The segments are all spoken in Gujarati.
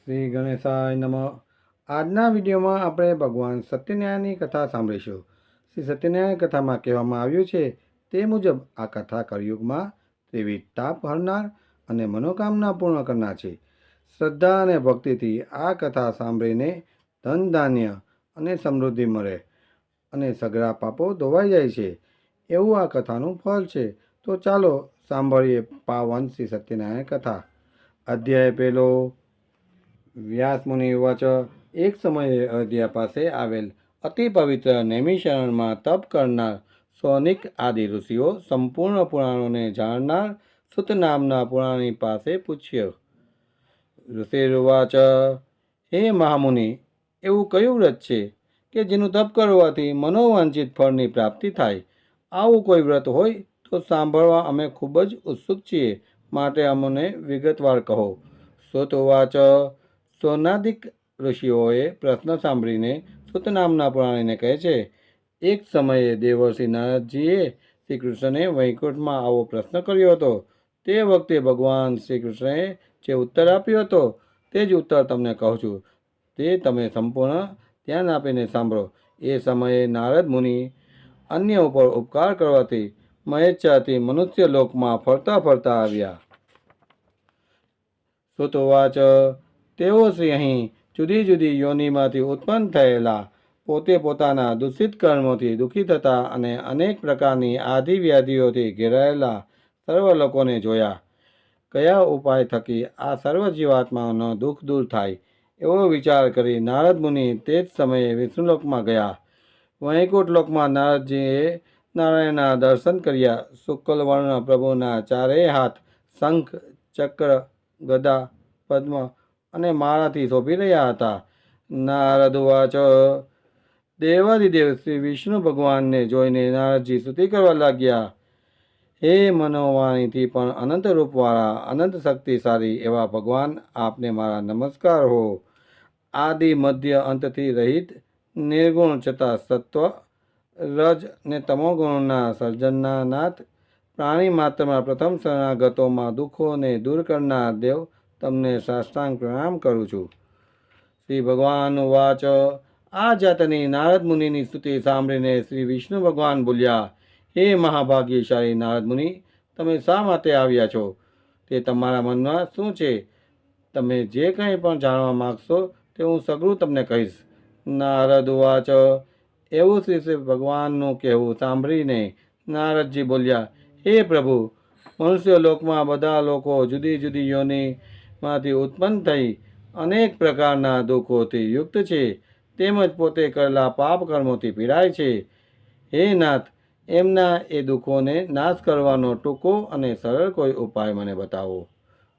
શ્રી ગણેશાય નમઃ. આજના વિડીયોમાં આપણે ભગવાન સત્યનારાયણની કથા સાંભળીશું. શ્રી સત્યનારાયણ કથામાં કહેવામાં આવ્યું છે તે મુજબ આ કથા કળિયુગમાં ત્રિવિધ તાપ હરનાર અને મનોકામના પૂર્ણ કરનાર છે. શ્રદ્ધા અને ભક્તિથી આ કથા સાંભળીને ધન ધાન્ય અને સમૃદ્ધિ મળે અને સઘળા પાપો ધોવાઈ જાય છે, એવું આ કથાનું ફળ છે. તો ચાલો સાંભળીએ પાવન શ્રી સત્યનારાયણ કથા. અધ્યાય પહેલો. વ્યાસમુનિ ઉવાચ. એક સમયે અયોધ્યા પાસે આવેલ અતિ પવિત્ર નૈમિષારણ્યમાં તપ કરનાર સૌનિક આદિ ઋષિઓ સંપૂર્ણ પુરાણોને જાણનાર સુત નામના પુરાણી પાસે પૂછ્યો. ઋષિરુવાચ. હે મહામુનિ, એવું કયું વ્રત છે કે જેનું તપ કરવાથી મનોવાંછિત ફળની પ્રાપ્તિ થાય? આવું કોઈ વ્રત હોય તો સાંભળવા અમે ખૂબ જ ઉત્સુક છીએ, માટે અમને વિગતવાર કહો. સુત ઉવાચ. સૌનાદિક ઋષિઓએ પ્રશ્ન સાંભળીને સુત નામના પુરાણીને કહે છે, એક સમયે દેવર્ષિ નારદજીએ શ્રી કૃષ્ણને વૈકુંઠમાં આવો પ્રશ્ન કર્યો હતો. તે વખતે ભગવાન શ્રી કૃષ્ણએ જે ઉત્તર આપ્યો હતો તે જ ઉત્તર તમને કહું છું, તે તમે સંપૂર્ણ ધ્યાન આપીને સાંભળો. એ સમયે નારદ મુનિ અન્ય ઉપર ઉપકાર કરવાથી મહેચ્છાથી મનુષ્ય લોકમાં ફરતા ફરતા આવ્યા. સુત ઉવાચ. તેઓ શ્રી અહીં જુદી જુદી યોનિમાંથી ઉત્પન્ન થયેલા, પોતે પોતાના દૂષિત કર્મોથી દુઃખી થતા અને અનેક પ્રકારની આધિ વ્યાધિઓથી ઘેરાયેલા સર્વ લોકોને જોયા. કયા ઉપાય થકી આ સર્વ જીવાત્માઓનો દુઃખ દૂર થાય, એવો વિચાર કરી નારદ મુનિ તે જ સમયે વિષ્ણુલોકમાં ગયા. વૈકુંઠ લોકમાં નારદજીએ નારાયણના દર્શન કર્યા. શુક્લ વર્ણ પ્રભુના ચારેય હાથ શંખ, ચક્ર, ગદા, પદ્મ અને માળાથી શોભી રહ્યા હતા. નારદ ઉવાચ. દેવાધિદેવ શ્રી વિષ્ણુ ભગવાનને જોઈને નારદજી સ્તુતિ કરવા લાગ્યા. હે મનોવાણીથી પણ અનંત રૂપવાળા, અનંત શક્તિશાળી એવા ભગવાન, આપને મારા નમસ્કાર હો. આદિ મધ્ય અંતથી રહિત, નિર્ગુણ છતાં સત્વ, રજ ને તમોગુણના સર્જનના નાથ, પ્રાણી માત્રમાં પ્રથમ શરણાગતોમાં દુઃખોને દૂર કરનાર દેવ, તમને સાષ્ટાંગ પ્રણામ કરું છું. શ્રી ભગવાન ઉવાચ. આ જાતની નારદ મુનિની સ્તુતિ સાંભળીને શ્રી વિષ્ણુ ભગવાન બોલ્યા, હે મહાભાગ્યશાળી નારદ મુનિ, તમે શા માટે આવ્યા છો? તે તમારા મનમાં શું છે? તમે જે કંઈ પણ જાણવા માગશો તે હું સઘળું તમને કહીશ. નારદ ઉવાચ. એવું શ્રી ભગવાનનું કહેવું સાંભળીને નારદજી બોલ્યા, હે પ્રભુ, મનુષ્ય લોકમાં બધા લોકો જુદી જુદી યોનિમાંથી ઉત્પન્ન થઈ અનેક પ્રકારના દુઃખોથી યુક્ત છે, તેમજ પોતે કરેલા પાપ કર્મોથી પીડાય છે. હે નાથ, એમના એ દુઃખોને નાશ કરવાનો ટૂંકો અને સરળ કોઈ ઉપાય મને બતાવો,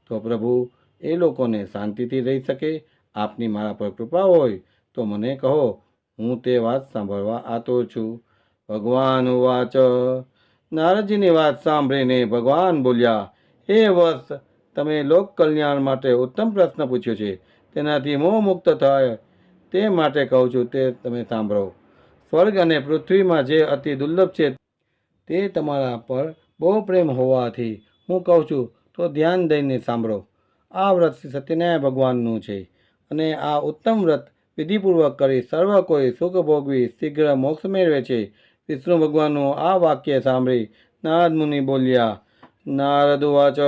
તો પ્રભુ એ લોકોને શાંતિથી રહી શકે. આપની મારા પર કૃપા હોય તો મને કહો, હું તે વાત સાંભળવા આતુર છું. ભગવાન ઉવાચ. નારદજીની વાત સાંભળીને ભગવાન બોલ્યા, હે વત્સ, તમે લોક કલ્યાણ માટે ઉત્તમ પ્રશ્ન પૂછ્યો છે. તેનાથી મોહ મુક્ત થાય તે માટે કહું છું, તે તમે સાંભળો. સ્વર્ગ અને પૃથ્વીમાં જે અતિ દુર્લભ છે તે તમારા પર બહુ પ્રેમ હોવાથી હું કહું છું, તો ધ્યાન દઈને સાંભળો. આ વ્રત શ્રી સત્યનારાયણ ભગવાનનું છે, અને આ ઉત્તમ વ્રત વિધિપૂર્વક કરી સર્વ કોઈ સુખ ભોગવી શીઘ્ર મોક્ષ મેળવે છે. વિષ્ણુ ભગવાનનું આ વાક્ય સાંભળી નારદ મુનિ બોલ્યા. નારદ ઉવાચ.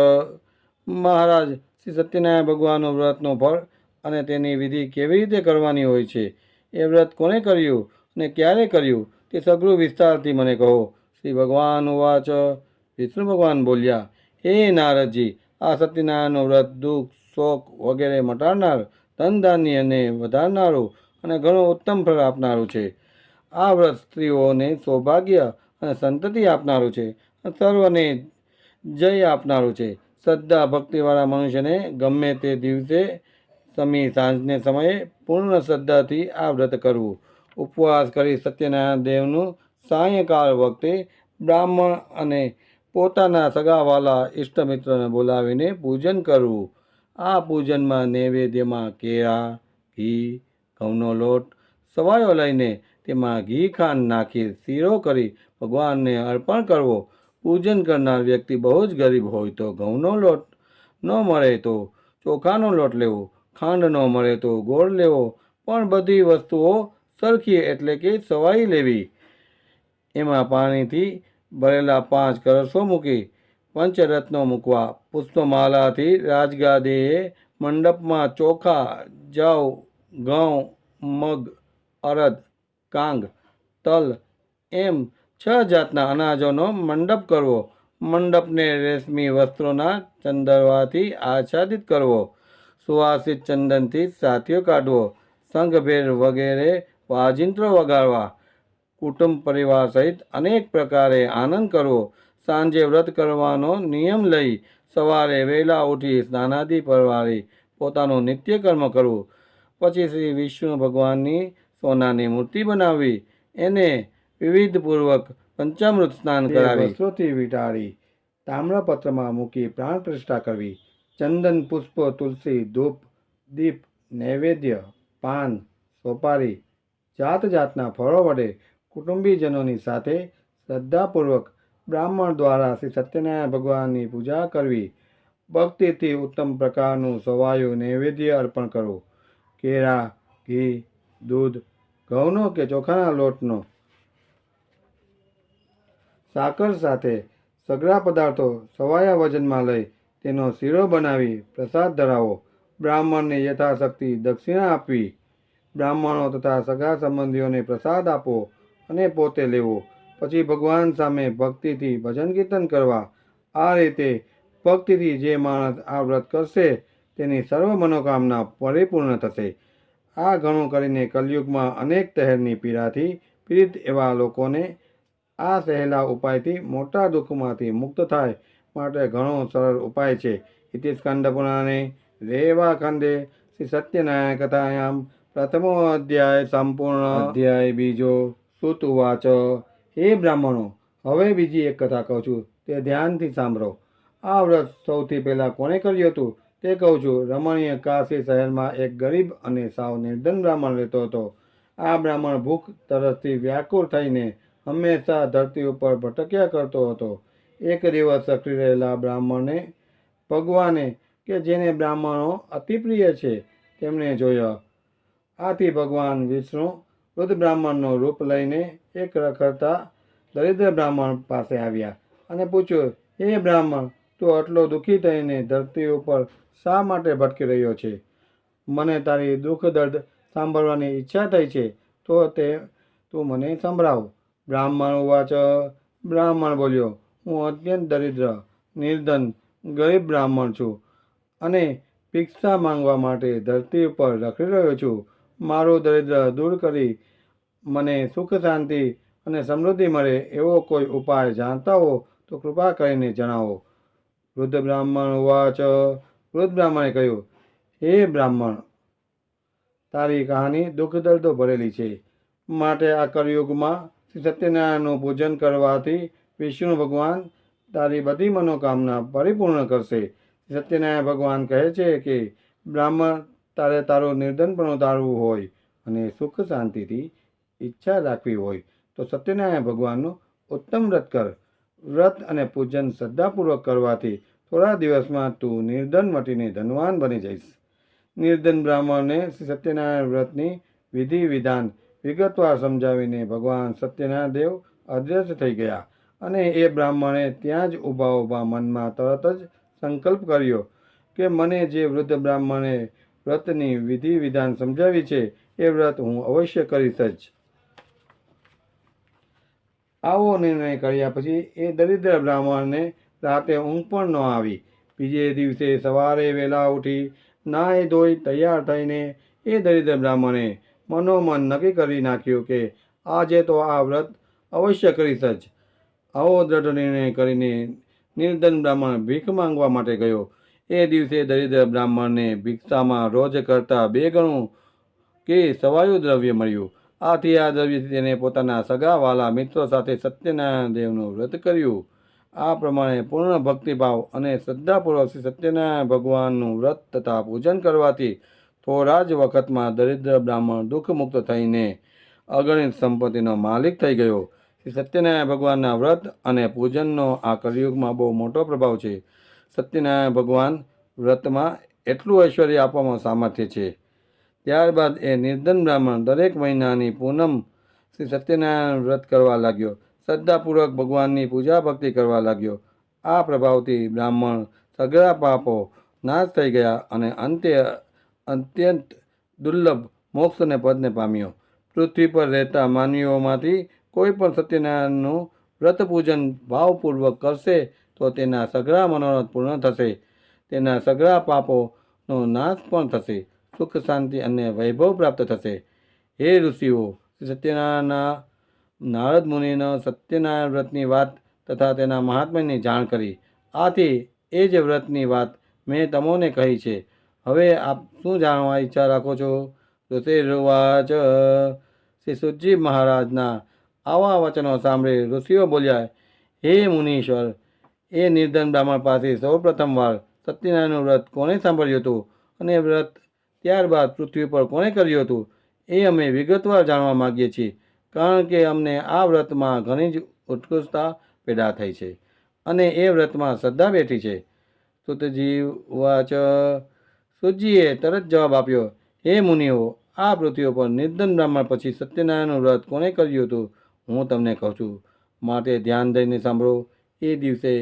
મહારાજ, શ્રી સત્યનારાયણ ભગવાનનું વ્રતનું ફળ અને તેની વિધિ કેવી રીતે કરવાની હોય છે, એ વ્રત કોને કર્યું અને ક્યારે કર્યું, તે સઘળું વિસ્તારથી મને કહો. શ્રી ભગવાન ઉવાચ. વિષ્ણુ ભગવાન બોલ્યા, હે નારદજી, આ સત્યનારાયણનું વ્રત દુઃખ, શોક વગેરે મટાડનાર, ધન ધાન્યને વધારનારું અને ઘણું ઉત્તમ ફળ આપનારું છે. આ વ્રત સ્ત્રીઓને સૌભાગ્ય અને સંતતિ આપનારું છે, સર્વને જય આપનારું છે. શ્રદ્ધા ભક્તિવાળા મનુષ્યને ગમે તે દિવસે સમી સાંજને સમયે પૂર્ણ શ્રદ્ધાથી આ વ્રત કરવું. ઉપવાસ કરી સત્યનારાયણ દેવનું સાયંકાળ વખતે બ્રાહ્મણ અને પોતાના સગાવાલા ઇષ્ટમિત્રને બોલાવીને પૂજન કરવું. આ પૂજનમાં નૈવેદ્યમાં કેળા, ઘી, ઘઉંનો લોટ, સવાયો લઈને તેમાં ઘી ખાંડ નાખી શીરો કરી ભગવાનને અર્પણ કરવો. પૂજન કરનાર વ્યક્તિ બહુ જ ગરીબ હોય તો ઘઉંનો લોટ ન મળે તો ચોખાનો લોટ લેવો. ખાંડ ન મળે તો ગોળ લેવો, પણ બધી વસ્તુઓ સરખી એટલે કે સવાઈ લેવી. એમાં પાણીથી ભરેલા 5 કળશો મૂકી પંચરત્નો મૂકવા. પુષ્પમાલાથી રાજગાદીએ મંડપમાં ચોખા, જવ, ઘઉં, મગ, અડદ, કાંગ, તલ એમ 6 જાતના અનાજોનો મંડપ કરવો. મંડપને રેશમી વસ્ત્રોના ચંદરવાથી આચ્છાદિત કરવો. સુવાસિત ચંદનથી સાથીઓ કાઢવો. શંખભેર વગેરે વાજિંત્રો વગાડવા. કુટુંબ પરિવાર સહિત અનેક પ્રકારે આનંદ કરવો. સાંજે વ્રત કરવાનો નિયમ લઈ સવારે વહેલા ઉઠી સ્નાનાદિ પરવારી પોતાનું નિત્યકર્મ કરવું. પછી શ્રી વિષ્ણુ ભગવાનની સોનાની મૂર્તિ બનાવવી. એને વિવિધપૂર્વક પંચામૃત સ્નાન કરાવી વસ્ત્રોથી વીંટાળી તામ્રપત્રમાં મૂકી પ્રાણ પ્રતિષ્ઠા કરવી. ચંદન, પુષ્પ, તુલસી, ધૂપ, દીપ, નૈવેદ્ય, પાન, સોપારી, જાત જાતના ફળો વડે કુટુંબીજનોની સાથે શ્રદ્ધાપૂર્વક બ્રાહ્મણ દ્વારા શ્રી સત્યનારાયણ ભગવાનની પૂજા કરવી. ભક્તિથી ઉત્તમ પ્રકારનું સવાયું નૈવેદ્ય અર્પણ કરવું. કેળા, ઘી, દૂધ, ઘઉંનો કે ચોખાના લોટનો, સાકર સાથે સઘળા પદાર્થો સવાયા વજનમાં લઈ તેનો શીરો બનાવી પ્રસાદ ધરાવો. બ્રાહ્મણને યથાશક્તિ દક્ષિણા આપવી. બ્રાહ્મણો તથા સગા સંબંધીઓને પ્રસાદ આપવો અને પોતે લેવો. પછી ભગવાન સામે ભક્તિથી ભજન કીર્તન કરવા. આ રીતે ભક્તિથી જે માણસ આ વ્રત કરશે તેની સર્વ મનોકામના પરિપૂર્ણ થશે. આ ઘણું કરીને કલયુગમાં અનેક તહેરની પીડાથી પીડિત એવા લોકોને આ સહેલા ઉપાયથી મોટા દુઃખમાંથી મુક્ત થાય માટે ઘણો સરળ ઉપાય છે. ઇતિ સ્કંદ પુરાણે રેવાખંડે શ્રી સત્યનારાયણ કથાયામ પ્રથમો અધ્યાય સંપૂર્ણ. અધ્યાય બીજો. સુત ઉવાચ. હે બ્રાહ્મણો, હવે બીજી એક કથા કહું છું, તે ધ્યાનથી સાંભળો. આ વ્રત સૌથી પહેલાં કોણે કર્યું હતું તે કહું છું. રમણીય કાશી શહેરમાં એક ગરીબ અને સાવ નિર્ધન બ્રાહ્મણ રહેતો હતો. આ બ્રાહ્મણ ભૂખ તરસથી વ્યાકુળ થઈને હંમેશા ધરતી ઉપર ભટક્યા કરતો હતો. એક દિવસ સકરી રહેલા બ્રાહ્મણને ભગવાને કે જેને બ્રાહ્મણો અતિ પ્રિય છે તેમને જોયા. આથી ભગવાન વિષ્ણુ વૃદ્ધ બ્રાહ્મણનું રૂપ લઈને એક રખડતા દરિદ્ર બ્રાહ્મણ પાસે આવ્યા અને પૂછ્યું, હે બ્રાહ્મણ, તું આટલો દુઃખી થઈને ધરતી ઉપર શા માટે ભટકી રહ્યો છે? મને તારી દુઃખ દર્દ સાંભળવાની ઈચ્છા થઈ છે, તો તે તું મને સંભળાવ. બ્રાહ્મણ ઉવાચ. બ્રાહ્મણ બોલ્યો, હું અત્યંત દરિદ્ર, નિર્ધન, ગરીબ બ્રાહ્મણ છું અને ભિક્ષા માંગવા માટે ધરતી ઉપર રખડી રહ્યો છું. મારું દરિદ્ર દૂર કરી મને સુખ શાંતિ અને સમૃદ્ધિ મળે એવો કોઈ ઉપાય જાણતા હો તો કૃપા કરીને જણાવો. વૃદ્ધ બ્રાહ્મણ ઉવાચ. વૃદ્ધ બ્રાહ્મણે કહ્યું, હે બ્રાહ્મણ, તારી કહાની દુઃખ દર્દો ભરેલી છે. માટે આ કળયુગમાં શ્રી સત્યનારાયણનું પૂજન કરવાથી વિષ્ણુ ભગવાન તારી બધી મનોકામના પરિપૂર્ણ કરશે. સત્યનારાયણ ભગવાન કહે છે કે બ્રાહ્મણ, તારે તારું નિર્ધનપણું તારવું હોય અને સુખ શાંતિથી ઈચ્છા રાખવી હોય તો સત્યનારાયણ ભગવાનનું ઉત્તમ વ્રત કર. વ્રત અને પૂજન શ્રદ્ધાપૂર્વક કરવાથી થોડા દિવસમાં તું નિર્ધન મટીને ધનવાન બની જઈશ. નિર્ધન બ્રાહ્મણને શ્રી સત્યનારાયણ વ્રતની વિધિ વિધાન વિગતવાર સમજાવીને ભગવાન સત્યનારાયણ દેવ અદૃશ્ય થઈ ગયા અને એ બ્રાહ્મણે ત્યાં જ ઊભા ઊભા મનમાં તરત જ સંકલ્પ કર્યો કે મને જે વૃદ્ધ બ્રાહ્મણે વ્રતની વિધિ વિધાન સમજાવી છે એ વ્રત હું અવશ્ય કરીશ જ. આવો નિર્ણય કર્યા પછી એ દરિદ્ર બ્રાહ્મણને રાતે ઊંઘ પણ ન આવી. બીજે દિવસે સવારે વહેલા ઉઠી નાહી ધોઈ તૈયાર થઈને એ દરિદ્ર બ્રાહ્મણે મનોમન નક્કી કરી નાખ્યું કે આજે તો આ વ્રત અવશ્ય કરીશ જ. આવો દ્રઢ નિર્ણય કરીને નિર્ધન બ્રાહ્મણ ભીખ માંગવા માટે ગયો. એ દિવસે દરિદ્ર બ્રાહ્મણને ભિક્ષામાં રોજ કરતાં 2 ગણું કે સવાયું દ્રવ્ય મળ્યું. આથી આ દ્રવ્યથી તેને પોતાના સગા વાલા મિત્રો સાથે સત્યનારાયણ દેવનું વ્રત કર્યું. આ પ્રમાણે પૂર્ણ ભક્તિભાવ અને શ્રદ્ધાપૂર્વક શ્રી સત્યનારાયણ ભગવાનનું વ્રત તથા પૂજન કરવાથી થોડા જ વખતમાં દરિદ્ર બ્રાહ્મણ દુઃખમુક્ત થઈને અગણિત સંપત્તિનો માલિક થઈ ગયો. શ્રી સત્યનારાયણ ભગવાનના વ્રત અને પૂજનનો આ કલિયુગમાં બહુ મોટો પ્રભાવ છે. સત્યનારાયણ ભગવાન વ્રતમાં એટલું ઐશ્વર્ય આપવામાં સામર્થ્ય છે. ત્યારબાદ એ નિર્ધન બ્રાહ્મણ દરેક મહિનાની પૂનમ શ્રી સત્યનારાયણ વ્રત કરવા લાગ્યો. શ્રદ્ધાપૂર્વક ભગવાનની પૂજા ભક્તિ કરવા લાગ્યો. આ પ્રભાવથી બ્રાહ્મણ સઘળા પાપો નાશ થઈ ગયા અને અંતે અત્યંત દુર્લભ મોક્ષ અને પદને પામ્યો. પૃથ્વી પર રહેતા માનવીઓમાંથી કોઈ પણ સત્યનારાયણનું વ્રત પૂજન ભાવપૂર્વક કરશે તો તેના સઘળા મનોરથ પૂર્ણ થશે. તેના સઘળા પાપોનો નાશ પણ થશે. સુખ શાંતિ અને વૈભવ પ્રાપ્ત થશે. હે ઋષિઓ, સત્યનારાયણના નારદ મુનિનો સત્યનારાયણ વ્રતની વાત તથા તેના મહાત્મ્યની જાણ કરી. આથી એ જ વ્રતની વાત મેં તમોને કહી છે. હવે આપ શું જાણવા ઈચ્છા રાખો છો? ઋષિર્વાચ. શ્રી સુતજી મહારાજના આવા વચનો સાંભળી ઋષિઓ બોલ્યા, હે મુનીશ્વર, એ નિર્ધન બ્રાહ્મણ પાસે સૌ પ્રથમવાર સત્યનારાયણનું વ્રત કોણે સાંભળ્યું હતું અને વ્રત ત્યારબાદ પૃથ્વી પર કોણે કર્યું હતું એ અમે વિગતવાર જાણવા માગીએ છીએ, કારણ કે અમને આ વ્રતમાં ઘણી જ ઉત્કૃષ્ટતા પેદા થઈ છે અને એ વ્રતમાં શ્રદ્ધા બેઠી છે. સુતજી વાચ. સુતજીએ તરત જવાબ આપ્યો, હે મુનિઓ, આ પૃથ્વી પર નિર્ધન બ્રાહ્મણ પછી સત્યનારાયણનું વ્રત કોણે કર્યું હતું હું તમને કહું છું, માટે ધ્યાન દઈને સાંભળો. એ દિવસે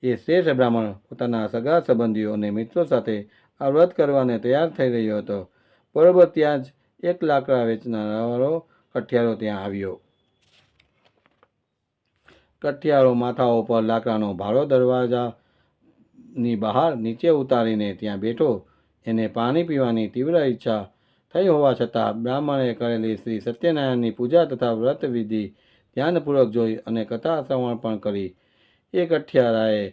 એ શ્રેષ્ઠ બ્રાહ્મણ પોતાના સગા સંબંધીઓ અને મિત્રો સાથે આ વ્રત કરવાને તૈયાર થઈ રહ્યો હતો. બરોબર ત્યાં જ એક લાકડા વેચનારો કઠિયારો ત્યાં આવ્યો. કઠિયારો માથા ઉપર લાકડાનો ભારો દરવાજાની બહાર નીચે ઉતારીને ત્યાં બેઠો. એને પાણી પીવાની તીવ્ર ઈચ્છા થઈ હોવા છતાં બ્રાહ્મણે કરેલી શ્રી સત્યનારાયણની પૂજા તથા વ્રત વિધિ ધ્યાનપૂર્વક જોઈ અને કથા શ્રવણ પણ કરી. એ કઠિયારાએ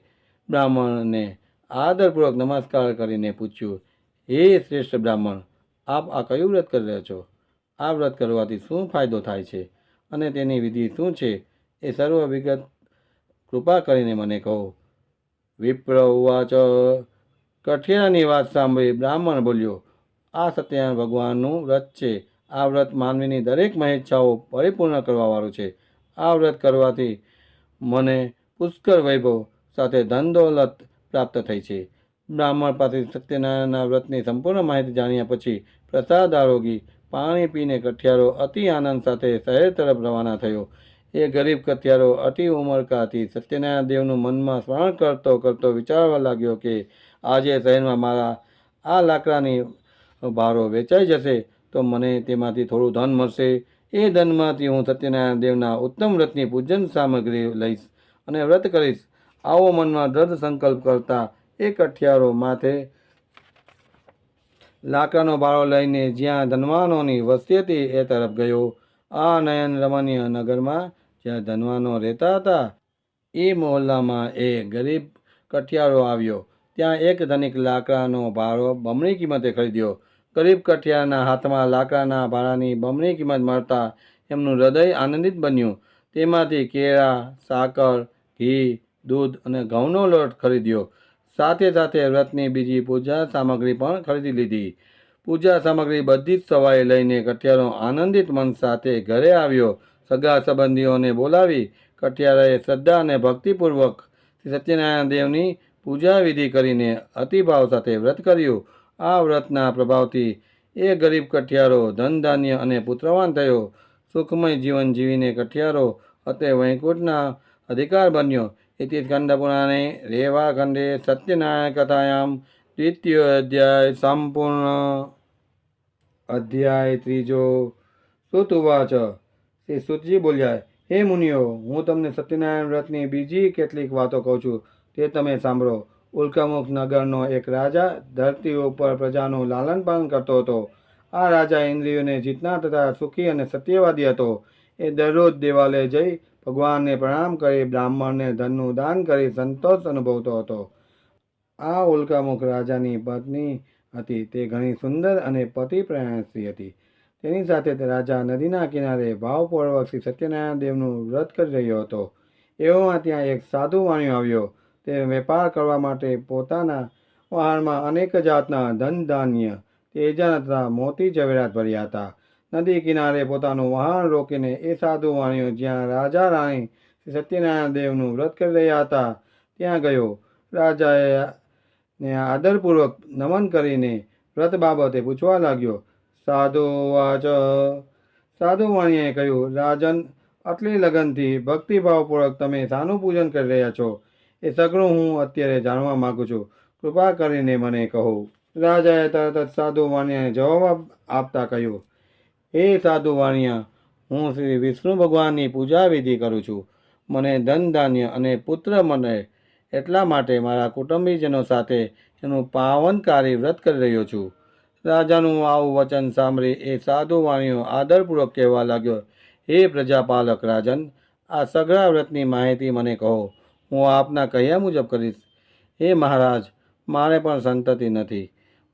બ્રાહ્મણને આદરપૂર્વક નમસ્કાર કરીને પૂછ્યું, હે શ્રેષ્ઠ બ્રાહ્મણ, આપ આ કયું વ્રત કરી રહ્યા છો? આ વ્રત કરવાથી શું ફાયદો થાય છે અને તેની વિધિ શું છે એ સર્વ વિગત કૃપા કરીને મને કહો. વિપ્ર ઉવાચ. કઠિયારાની વાત સાંભળી બ્રાહ્મણ બોલ્યો, આ સત્યનારાયણ ભગવાનનું વ્રત છે. આ વ્રત માનવીની દરેક મહેચ્છાઓ પરિપૂર્ણ કરવાવાળું છે. આ વ્રત કરવાથી મને પુષ્કળ વૈભવ સાથે ધન દોલત પ્રાપ્ત થઈ છે. બ્રાહ્મણ પાસે સત્યનારાયણના વ્રતની સંપૂર્ણ માહિતી જાણ્યા પછી પ્રસાદ આરોગી પાણી પીને કઠિયારો અતિ આનંદ સાથે શહેર તરફ રવાના થયો. એ ગરીબ કઠિયારો અતિ ઉમળકાથી સત્યનારાયણ દેવનું મનમાં સ્મરણ કરતો કરતો વિચારવા લાગ્યો કે આજે શહેરમાં મારા આ લાકડાની ભારો વેચાઈ જશે તો મને તેમાંથી થોડું ધન મળશે. એ ધનમાંથી હું સત્યનારાયણ દેવના ઉત્તમ વ્રતની પૂજન સામગ્રી લઈશ અને વ્રત કરીશ. આવો મનમાં દ્રઢ સંકલ્પ કરતા એ કઠિયારો માથે લાકડાનો ભારો લઈને જ્યાં ધનવાનોની વસ્તી હતી એ તરફ ગયો. આ નયન રમણીય નગરમાં જ્યાં ધનવાનો રહેતા હતા એ મહોલ્લામાં એ ગરીબ કઠિયારો આવ્યો. ત્યાં એક ધનિક લાકડાનો ભારો બમણી કિંમતે ખરીદ્યો. ગરીબ કઠિયારના હાથમાં લાકડાના ભારાની બમણી કિંમત મળતા એમનું હૃદય આનંદિત બન્યું. તેમાંથી કેળા, સાકર, ઘી, દૂધ અને ઘઉંનો લોટ ખરીદ્યો. સાથે સાથે વ્રતની બીજી પૂજા સામગ્રી પણ ખરીદી લીધી. પૂજા સામગ્રી બધી જ સવારે લઈને કઠિયારો આનંદિત મન સાથે ઘરે આવ્યો. સગા સંબંધીઓને બોલાવી કઠિયારાએ શ્રદ્ધા અને ભક્તિપૂર્વક શ્રી સત્યનારાયણ દેવની પૂજા વિધિ કરીને અતિભાવ સાથે વ્રત કર્યું. આ વ્રતના પ્રભાવથી એ ગરીબ કઠિયારો ધન ધાન્ય અને પુત્રવાન થયો. સુખમય જીવન જીવીને કઠિયારો અત્રે વૈકુંઠના અધિકાર બન્યો. इति स्कंदपुराणे रेवाखंडे सत्यनारायण कथायां द्वितीय अध्याय संपूर्ण. अध्याय त्रीजो. सुत उवाच. श्री सुतजी बोल्या, हे मुनियो, હું તમને સત્યનારાયણ વ્રતની બીજી કેટલીક વાતો કહું છું, તે તમે સાંભળો. ઉલ્કામુખ નગરનો એક રાજા ધરતી ઉપર પ્રજાનું લાલન પાલન કરતો હતો. આ રાજા ઇન્દ્રિયોને જીતનાર તથા સુખી અને સત્યવાદી હતો. એ દરરોજ દેવાલય જઈ ભગવાનને પ્રણામ કરી બ્રાહ્મણને ધનનું દાન કરી સંતોષ અનુભવતો હતો. આ ઉલ્કામુખ રાજાની પત્ની હતી. તે ઘણી સુંદર અને પતિપરાયણ સ્ત્રી હતી. તેની સાથે રાજા નદીના કિનારે ભાવપૂર્વક શ્રી સત્યનારાયણ દેવનું વ્રત કરી રહ્યો હતો. એવામાં ત્યાં એક સાધુ વાણિયો આવ્યો. તે વેપાર કરવા માટે પોતાના વહાણમાં અનેક જાતના ધન ધાન્ય, તેજાન તથા મોતી જવેરાત ભર્યા હતા. નદી કિનારે પોતાનું વહાણ રોકીને એ સાધુ વાણિયો જ્યાં રાજા રાણી શ્રી સત્યનારાયણ દેવનું વ્રત કરી રહ્યા હતા ત્યાં ગયો. રાજાએ ને આદરપૂર્વક નમન કરીને વ્રત બાબતે પૂછવા લાગ્યો. સાધુ વાચ. સાધુ વાણિયાએ કહ્યું, રાજન, આટલી લગનથી ભક્તિભાવપૂર્વક તમે શાનું પૂજન કરી રહ્યા છો એ સઘળું હું અત્યારે જાણવા માગું છું. કૃપા કરીને મને કહો. રાજાએ તરત જ સાધુ વાણિયાને જવાબ આપતા કહ્યું, હે સાધુ વાણિયા, હું શ્રી વિષ્ણુ ભગવાનની પૂજા વિધિ કરું છું. મને ધન ધાન્ય અને પુત્ર મળે એટલા માટે મારા કુટુંબીજનો સાથે એનું પાવનકારી વ્રત કરી રહ્યો છું. રાજાનું આવું વચન સાંભળી એ સાધુ વાણિયો આદરપૂર્વક કહેવા લાગ્યો, હે પ્રજાપાલક રાજન, આ સઘળા વ્રતની માહિતી મને કહો. હું આપના કહ્યા મુજબ કરીશ. હે મહારાજ, મારે પણ સંતતિ નથી,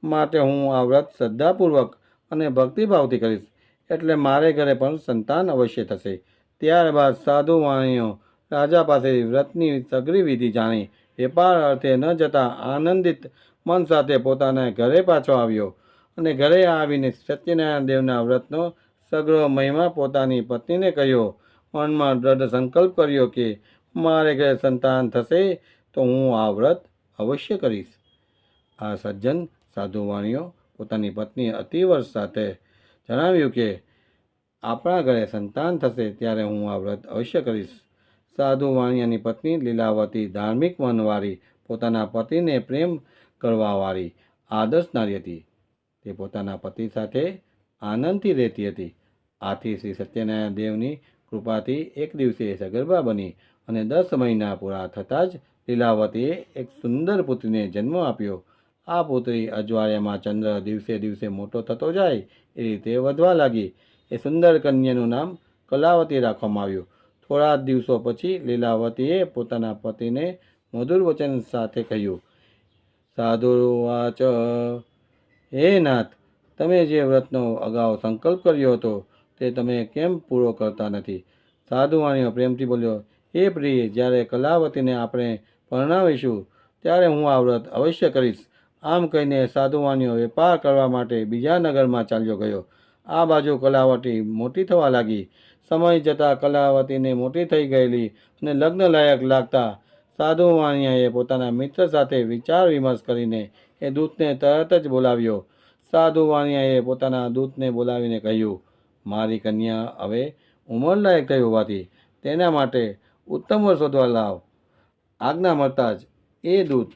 માટે હું આ વ્રત શ્રદ્ધાપૂર્વક અને ભક્તિભાવથી કરીશ, એટલે મારે ઘરે પણ સંતાન અવશ્ય થશે. ત્યારબાદ સાધુ વાણિયો રાજા પાસેથી વ્રતની સઘળી વિધિ જાણી વેપાર અર્થે ન જતા આનંદિત મન સાથે પોતાના ઘરે પાછો આવ્યો અને ઘરે આવીને સત્યનારાયણ દેવના વ્રતનો સઘળો મહિમા પોતાની પત્નીને કહ્યો. મનમાં દ્રઢ સંકલ્પ કર્યો કે મારે ઘરે સંતાન થશે તો હું આ વ્રત અવશ્ય કરીશ. આ સજ્જન સાધુ વાણિયો પોતાની પત્ની અતિવર્ષ સાથે જણાવ્યું કે આપણા ઘરે સંતાન થશે ત્યારે હું આ વ્રત અવશ્ય કરીશ. સાધુ વાણિયાની પત્ની લીલાવતી ધાર્મિક મનવાળી, પોતાના પતિને પ્રેમ કરવાવાળી આદર્શ નારી હતી. તે પોતાના પતિ સાથે આનંદથી રહેતી હતી. આથી શ્રી સત્યનારાયણ દેવની કૃપાથી એક દિવસે સગર્ભા બની અને 10 મહિના પૂરા થતાં જ લીલાવતીએ એક સુંદર પુત્રીને જન્મ આપ્યો. આ પુત્રી અજવાળિયામાં ચંદ્ર દિવસે દિવસે મોટો થતો જાય એ રીતે વધવા લાગી. એ સુંદર કન્યાનું નામ કલાવતી રાખવામાં આવ્યું. થોડા દિવસો પછી લીલાવતીએ પોતાના પતિને મધુર વચન સાથે કહ્યું, સાધુ વાચ. હે નાથ, તમે જે વ્રતનો અગાઉ સંકલ્પ કર્યો હતો તે તમે કેમ પૂરો કરતા નથી? સાધુ વાણિયો પ્રેમથી બોલ્યો, હે પ્રિય, જ્યારે કલાવતીને આપણે પરણાવીશું ત્યારે હું આ વ્રત અવશ્ય કરીશ. આમ કહીને સાધુ વાણિયો વેપાર કરવા માટે બીજા નગરમાં ચાલ્યો ગયો. આ બાજુ કલાવતી મોટી થવા લાગી. સમય જતાં કલાવતીને મોટી થઈ ગયેલી અને લગ્ન લાયક લાગતા સાધુ વાણિયાએ પોતાના મિત્ર સાથે વિચાર વિમર્શ કરીને એ દૂતને તરત જ બોલાવ્યો. સાધુ વાણિયાએ પોતાના દૂતને બોલાવીને કહ્યું, મારી કન્યા હવે ઉંમરલાયક થઈ હોવાથી તેના માટે ઉત્તમ વર શોધવા લાવ. આજ્ઞા મળતા જ એ દૂત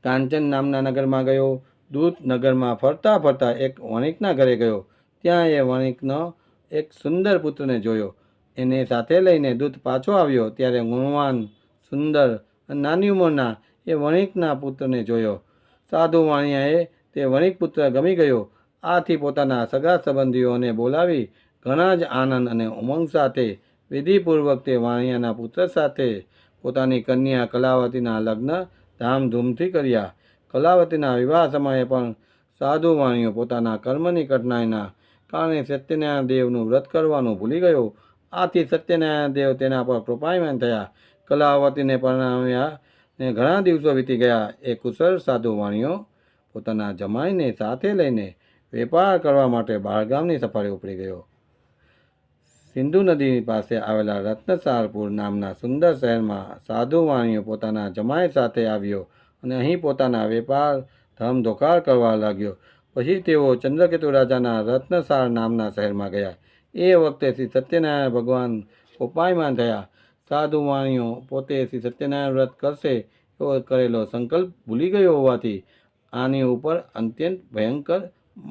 કાંચન નામના નગરમાં ગયો. દૂત નગરમાં ફરતા ફરતા એક વણિકના ઘરે ગયો. ત્યાં એ વણિકનો એક સુંદર પુત્રને જોયો. એને સાથે લઈને દૂત પાછો આવ્યો ત્યારે ગુણવાન, સુંદર અને નાની ઉંમરના એ વણિકના પુત્રને જોયો. સાધુ વાણિયાએ તે વણિક પુત્ર ગમી ગયો. આથી પોતાના સગા સંબંધીઓને બોલાવી ઘણા જ આનંદ અને ઉમંગ સાથે વિધિપૂર્વક તે વાણિયાના પુત્ર સાથે પોતાની કન્યા કલાવતીના લગ્ન ધામધૂમથી કર્યા. કલાવતીના વિવાહ સમયે પણ સાધુ વાણિયો પોતાના કર્મની કઠણાઈના કારણે સત્યનારાયણ દેવનું વ્રત કરવાનું ભૂલી ગયો. આથી સત્યનારાયણ દેવ તેના પર કૃપાયમાન થયા. કલાવતીને પરણાવ્યા ને ઘણા દિવસો વીતી ગયા. એ કુશળ સાધુ વાણિયો પોતાના જમાઈને સાથે લઈને વેપાર કરવા માટે બહારગામની સફરે ઉપડી ગયો. સિંધુ નદી પાસે આવેલા રત્નસારપુર નામના સુંદર શહેરમાં સાધુ વાણિયો પોતાના જમાઈ સાથે આવ્યો અને અહીં પોતાના વેપાર ધમધોકાર કરવા લાગ્યો. પછી તેઓ ચંદ્રકેતુ રાજાના રત્નસાર નામના શહેરમાં ગયા. એ વખતે શ્રી સત્યનારાયણ ભગવાન કોપાયમાન થયા. સાધુ વાણિયો પોતે શ્રી સત્યનારાયણ વ્રત કરશે એવો કરેલો સંકલ્પ ભૂલી ગયો હોવાથી આની ઉપર અત્યંત ભયંકર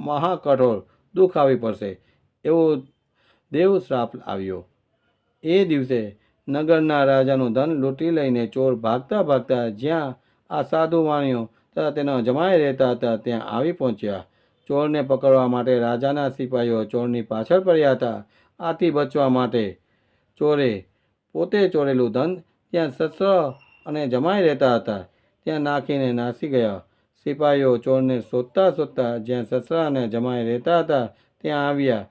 મહાકઠોર દુઃખ આવી પડશે એવો દેવ શ્રાપ આવ્યો. એ દિવસે નગરના રાજાનું ધન લૂંટી લઈને ચોર ભાગતા ભાગતા જ્યાં આ સાધુ વાણિયો તથા તેના જમાઈ રહેતા હતા ત્યાં આવી પહોંચ્યા. ચોરને પકડવા માટે રાજાના સિપાહીઓ ચોરની પાછળ પડ્યા હતા. આથી બચવા માટે ચોરે પોતે ચોરેલું ધન ત્યાં સસરો અને જમાઈ રહેતા હતા ત્યાં નાખીને નાસી ગયા. સિપાહીઓ ચોરને શોધતા શોધતા જ્યાં સસરા અને જમાઈ રહેતા હતા ત્યાં આવ્યા.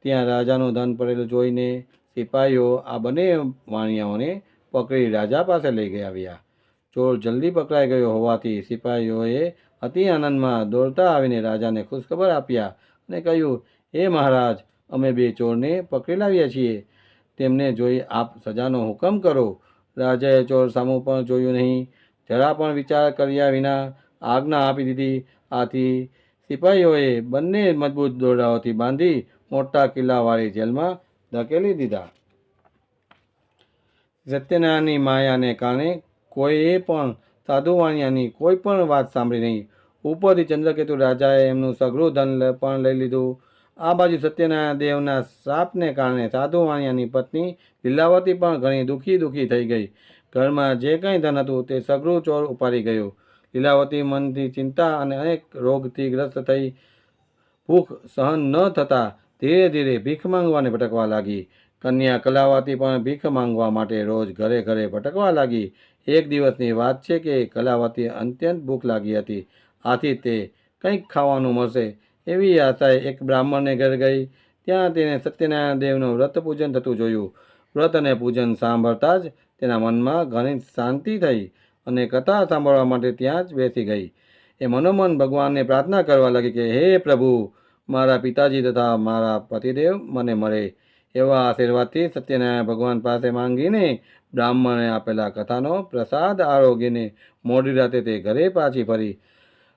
ત્યાં રાજાનું ધન પડેલું જોઈને સિપાહીઓ આ બંને વાણિયાઓને પકડી રાજા પાસે લઈ આવ્યા. ચોર જલ્દી પકડાઈ ગયો હોવાથી સિપાહીઓએ અતિ આનંદમાં દોડતા આવીને રાજાને ખુશખબર આપ્યા અને કહ્યું, હે મહારાજ, અમે બે ચોરને પકડી લાવ્યા છીએ. તેમને જોઈ આપ સજાનો હુકમ કરો. રાજાએ ચોર સામું પણ જોયું નહીં. જરા પણ વિચાર કર્યા વિના આજ્ઞા આપી દીધી. આથી સિપાહીઓએ બંને મજબૂત દોરડાઓથી બાંધી મોટા કિલ્લાવાળી જેલમાં ધકેલી દીધા. સત્યનારાયણની માયાને કારણે કોઈએ પણ સાધુ વાણિયાની કોઈ પણ વાત સાંભળી નહીં. ઉપરથી ચંદ્રકેતુ રાજાએ એમનું સઘળું ધન પણ લઈ લીધું. આ બાજુ સત્યનારાયણ દેવના શાપને કારણે સાધુ વાણિયાની પત્ની લીલાવતી પણ ઘણી દુઃખી થઈ ગઈ. ઘરમાં જે કંઈ ધન હતું તે સઘળું ચોર ઉપાડી ગયું. લીલાવતી મનથી ચિંતા અને અનેક રોગથી ગ્રસ્ત થઈ ભૂખ સહન ન થતાં ધીરે ધીરે ભીખ માંગવાને ભટકવા લાગી. કન્યા કલાવતી પણ ભીખ માંગવા માટે રોજ ઘરે ઘરે ભટકવા લાગી. એક દિવસની વાત છે કે કલાવતી અત્યંત ભૂખ લાગી હતી. આથી તે કંઈક ખાવાનું મળશે એવી આશાએ એક બ્રાહ્મણને ઘર ગઈ. ત્યાં તેને સત્યનારાયણ દેવનું વ્રત પૂજન થતું જોયું. વ્રત અને પૂજન સાંભળતા જ તેના મનમાં ઘણી શાંતિ થઈ અને કથા સાંભળવા માટે ત્યાં જ બેસી ગઈ. એ મનોમન ભગવાનને પ્રાર્થના કરવા લાગી કે હે પ્રભુ, મારા પિતાજી તથા મારા પતિદેવ મને મળે એવા આશીર્વાદથી સત્યનારાયણ ભગવાન પાસે માંગીને બ્રાહ્મણે આપેલા કથાનો પ્રસાદ આરોગીને મોડી રાતે તે ઘરે પાછી ફરી.